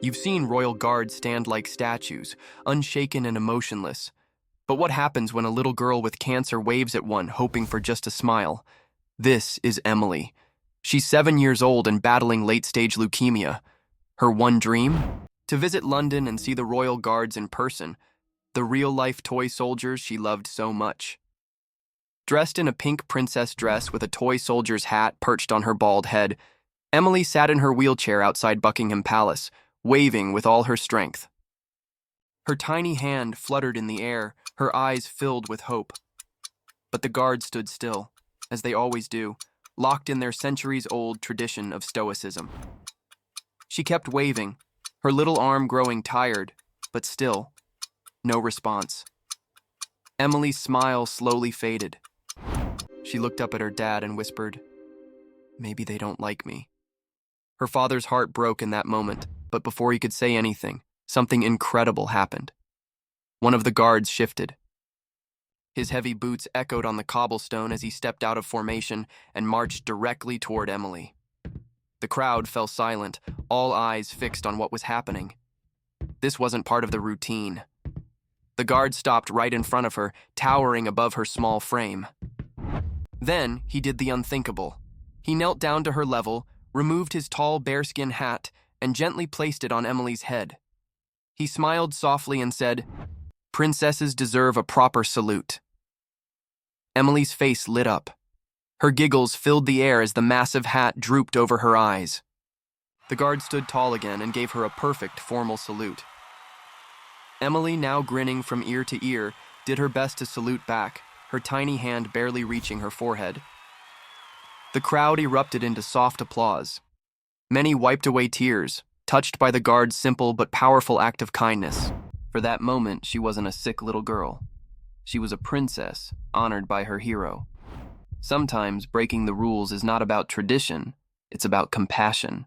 You've seen royal guards stand like statues, unshaken and emotionless. But what happens when a little girl with cancer waves at one, hoping for just a smile? This is Emily. She's 7 years old and battling late-stage leukemia. Her one dream? To visit London and see the royal guards in person, the real-life toy soldiers she loved so much. Dressed in a pink princess dress with a toy soldier's hat perched on her bald head, Emily sat in her wheelchair outside Buckingham Palace, waving with all her strength. Her tiny hand fluttered in the air, her eyes filled with hope. But the guards stood still, as they always do, locked in their centuries-old tradition of stoicism. She kept waving, her little arm growing tired, but still, no response. Emily's smile slowly faded. She looked up at her dad and whispered, "Maybe they don't like me." Her father's heart broke in that moment, but before he could say anything, something incredible happened. One of the guards shifted. His heavy boots echoed on the cobblestone as he stepped out of formation and marched directly toward Emily. The crowd fell silent, all eyes fixed on what was happening. This wasn't part of the routine. The guard stopped right in front of her, towering above her small frame. Then he did the unthinkable. He knelt down to her level, removed his tall bearskin hat, and gently placed it on Emily's head. He smiled softly and said, "Princesses deserve a proper salute." Emily's face lit up. Her giggles filled the air as the massive hat drooped over her eyes. The guard stood tall again and gave her a perfect formal salute. Emily, now grinning from ear to ear, did her best to salute back, her tiny hand barely reaching her forehead. The crowd erupted into soft applause. Many wiped away tears, touched by the guard's simple but powerful act of kindness. For that moment, she wasn't a sick little girl. She was a princess, honored by her hero. Sometimes breaking the rules is not about tradition, it's about compassion.